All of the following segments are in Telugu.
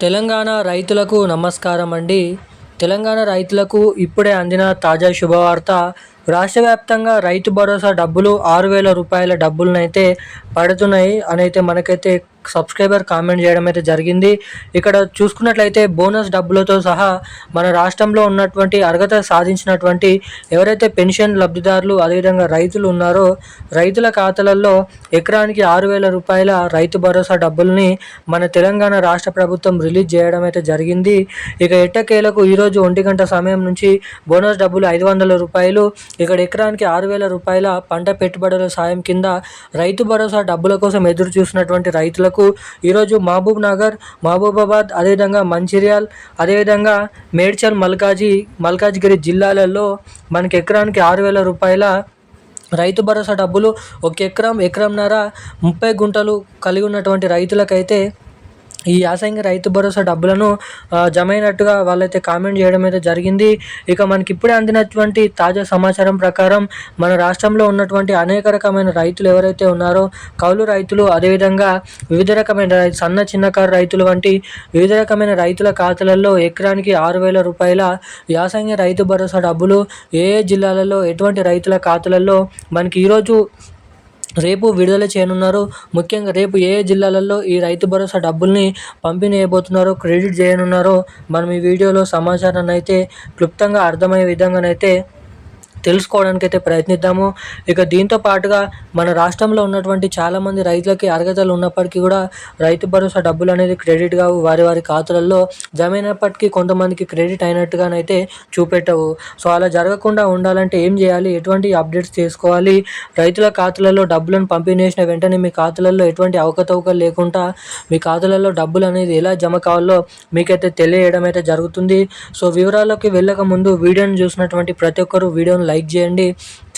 తెలంగాణ రైతులకు నమస్కారం అండి. తెలంగాణ రైతులకు ఇప్పుడే అందిన తాజా శుభవార్త. రాష్ట్ర వ్యాప్తంగా రైతు భరోసా డబ్బులు 6,000 రూపాయల డబ్బులనైతే పడుతున్నాయి అనైతే మనకైతే సబ్స్క్రైబర్ కామెంట్ చేయడం అయితే జరిగింది. ఇక్కడ చూసుకున్నట్లయితే బోనస్ డబ్బులతో సహా మన రాష్ట్రంలో ఉన్నటువంటి అర్హత సాధించినటువంటి ఎవరైతే పెన్షన్ లబ్ధిదారులు అదేవిధంగా రైతులు ఉన్నారో రైతుల ఖాతాలలో ఎకరానికి 6,000 రూపాయల రైతు భరోసా డబ్బుల్ని మన తెలంగాణ రాష్ట్ర ప్రభుత్వం రిలీజ్ చేయడం అయితే జరిగింది. ఇక ఎట్టకేలకు ఈరోజు 1 గంట సమయం నుంచి బోనస్ డబ్బులు 500 రూపాయలు, ఇక్కడ ఎకరానికి 6,000 రూపాయల పంట పెట్టుబడుల సాయం కింద రైతు భరోసా డబ్బుల కోసం ఎదురు చూసినటువంటి రైతులకు ఈరోజు మహబూబ్ నగర్, మహబూబాబాద్, అదేవిధంగా మంచిర్యాల్, అదేవిధంగా మేడ్చల్, మల్కాజ్గిరి జిల్లాలలో మనకి ఎకరానికి 6,000 రూపాయల రైతు భరోసా డబ్బులు ఒక ఎకరంన్నర 30 గుంటలు కలిగి ఉన్నటువంటి రైతులకైతే ఈ యాసంగి రైతు భరోసా డబ్బులను జమ అయినట్టుగా వాళ్ళైతే కామెంట్ చేయడం అయితే జరిగింది. ఇక మనకి ఇప్పుడే అందినటువంటి తాజా సమాచారం ప్రకారం మన రాష్ట్రంలో ఉన్నటువంటి అనేక రకమైన రైతులు ఎవరైతే ఉన్నారో కౌలు రైతులు, అదేవిధంగా వివిధ రకమైన సన్న చిన్నకారు రైతులు వంటి వివిధ రకమైన రైతుల ఖాతాలలో ఎకరానికి 6,000 రూపాయల యాసంగి రైతు భరోసా డబ్బులు ఏ ఏ జిల్లాలలో ఎటువంటి రైతుల ఖాతాలలో మనకి ఈరోజు రేపు విడుదల చేయనున్నారు. ముఖ్యంగా రేపు ఏ ఏ జిల్లాలలో ఈ రైతు భరోసా డబ్బుల్ని పంపిణీ చేయబోతున్నారో, క్రెడిట్ చేయనున్నారో మనం ఈ వీడియోలో సమాచారాన్ని అయితే క్లుప్తంగా అర్థమయ్యే విధంగానైతే తెలుసుకోవడానికి అయితే ప్రయత్నిద్దాము. ఇక దీంతో పాటుగా మన రాష్ట్రంలో ఉన్నటువంటి చాలామంది రైతులకి అర్హతలు ఉన్నప్పటికీ కూడా రైతు భరోసా డబ్బులు అనేది క్రెడిట్గా వారి వారి ఖాతాలలో జమ అయినప్పటికీ కొంతమందికి క్రెడిట్ అయినట్టుగానైతే చూపెట్టవు. సో అలా జరగకుండా ఉండాలంటే ఏం చేయాలి, ఎటువంటి అప్డేట్స్ చేసుకోవాలి, రైతుల ఖాతాలలో డబ్బులను పంపిణీ చేసిన వెంటనే మీ ఖాతాలలో ఎటువంటి అవకతవకలు లేకుండా మీ ఖాతాలలో డబ్బులు అనేది ఎలా జమ కావాలో మీకైతే తెలియజేయడం అయితే జరుగుతుంది. సో వివరాల్లోకి వెళ్ళక ముందు వీడియోని చూసినటువంటి ప్రతి ఒక్కరు వీడియోని లైక్ చేయండి.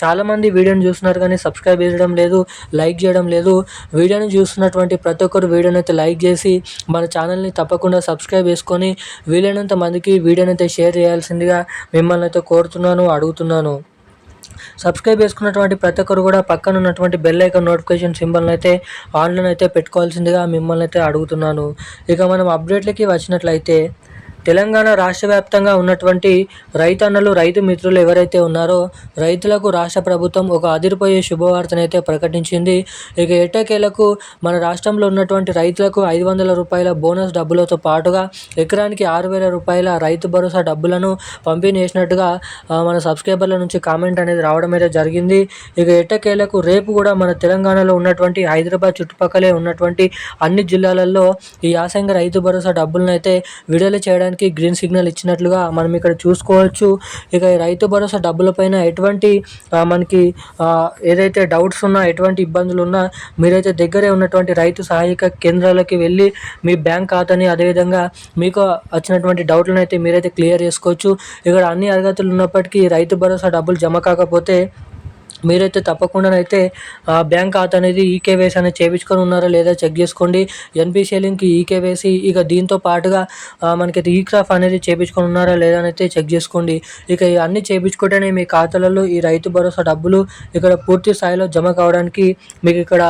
చాలామంది వీడియోని చూస్తున్నారు కానీ సబ్స్క్రైబ్ చేయడం లేదు, లైక్ చేయడం లేదు. వీడియోని చూస్తున్నటువంటి ప్రతి ఒక్కరు వీడియోని అయితే లైక్ చేసి మన ఛానల్ని తప్పకుండా సబ్స్క్రైబ్ చేసుకొని వీలైనంత మందికి వీడియోని అయితే షేర్ చేయాల్సిందిగా మిమ్మల్ని అయితే కోరుతున్నాను, అడుగుతున్నాను. సబ్స్క్రైబ్ చేసుకున్నటువంటి ప్రతి ఒక్కరు కూడా పక్కన ఉన్నటువంటి బెల్ ఐకాన్ నోటిఫికేషన్ సింబల్ని అయితే ఆన్లైన్ అయితే పెట్టుకోవాల్సిందిగా మిమ్మల్ని అయితే అడుగుతున్నాను. ఇక మనం అప్డేట్లకి వచ్చినట్లయితే తెలంగాణ రాష్ట్ర వ్యాప్తంగా ఉన్నటువంటి రైతన్నలు, రైతు మిత్రులు ఎవరైతే ఉన్నారో రైతులకు రాష్ట్ర ప్రభుత్వం ఒక అదిరిపోయే శుభవార్తనైతే ప్రకటించింది. ఇక ఎట్టకేలకు మన రాష్ట్రంలో ఉన్నటువంటి రైతులకు 500 రూపాయల బోనస్ డబ్బులతో పాటుగా ఎకరానికి 6,000 రూపాయల రైతు భరోసా డబ్బులను పంపిణీ చేసినట్టుగా మన సబ్స్క్రైబర్ల నుంచి కామెంట్ అనేది రావడం అయితే జరిగింది. ఇక ఎట్టకేలకు రేపు కూడా మన తెలంగాణలో ఉన్నటువంటి హైదరాబాద్ చుట్టుపక్కలే ఉన్నటువంటి అన్ని జిల్లాలలో ఈ యాసంగి రైతు భరోసా డబ్బులను అయితే విడుదల చేయడానికి గ్రీన్ సిగ్నల్ ఇచ్చినట్లుగా మనం ఇక్కడ చూసుకోవచ్చు. ఇక ఈ రైతు భరోసా డబ్బులపైన ఎటువంటి మనకి ఏదైతే డౌట్స్ ఉన్నా, ఎటువంటి ఇబ్బందులు ఉన్నా మీరైతే దగ్గరే ఉన్నటువంటి రైతు సహాయక కేంద్రాలకి వెళ్ళి మీ బ్యాంక్ ఖాతాని అదేవిధంగా మీకు వచ్చినటువంటి డౌట్లను అయితే మీరైతే క్లియర్ చేసుకోవచ్చు. ఇక్కడ అన్ని అర్హతలు ఉన్నప్పటికీ రైతు భరోసా డబ్బులు జమ కాకపోతే మీరైతే తప్పకుండానైతే బ్యాంక్ ఖాతా అనేది ఈకేవైసీ అనేది చేయించుకొని ఉన్నారా లేదా చెక్ చేసుకోండి. ఎన్పిసిఐ లింక్ ఈకేవైసీ, ఇక దీంతో పాటుగా మనకైతే ఈక్రాఫ్ అనేది చేయించుకొని ఉన్నారా లేదా అయితే చెక్ చేసుకోండి. ఇక అన్నీ చేయించుకుంటేనే మీ ఖాతాలలో ఈ రైతు భరోసా డబ్బులు ఇక్కడ పూర్తి స్థాయిలో జమ కావడానికి మీకు ఇక్కడ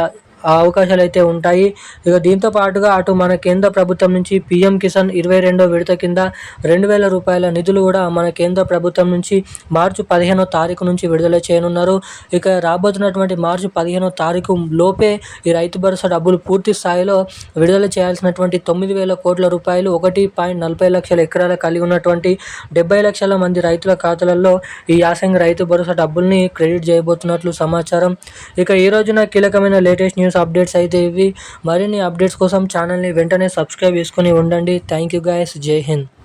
అవకాశాలు అయితే ఉంటాయి. ఇక దీంతో పాటుగా అటు మన కేంద్ర ప్రభుత్వం నుంచి పీఎం కిసాన్ 22వ విడత కింద 2,000 రూపాయల నిధులు కూడా మన కేంద్ర ప్రభుత్వం నుంచి మార్చి 15వ తారీఖు నుంచి విడుదల చేయనున్నారు. ఇక రాబోతున్నటువంటి మార్చి 15వ తారీఖు లోపే ఈ రైతు భరోసా డబ్బులు పూర్తి స్థాయిలో విడుదల చేయాల్సినటువంటి 9,000 కోట్ల రూపాయలు 1.40 లక్షల ఎకరాలు కలిగి ఉన్నటువంటి 70 లక్షల మంది రైతుల ఖాతాలలో ఈ యాసంగి రైతు భరోసా డబ్బుల్ని క్రెడిట్ చేయబోతున్నట్లు సమాచారం. ఇక ఈ రోజున కీలకమైన లేటెస్ట్ న్యూస్ అప్డేట్స్ అయితే ఇవి. మరిన్ని అప్డేట్స్ కోసం ఛానల్ని వెంటనే సబ్స్క్రైబ్ చేసుకొని ఉండండి. Thank you guys. జై హింద్.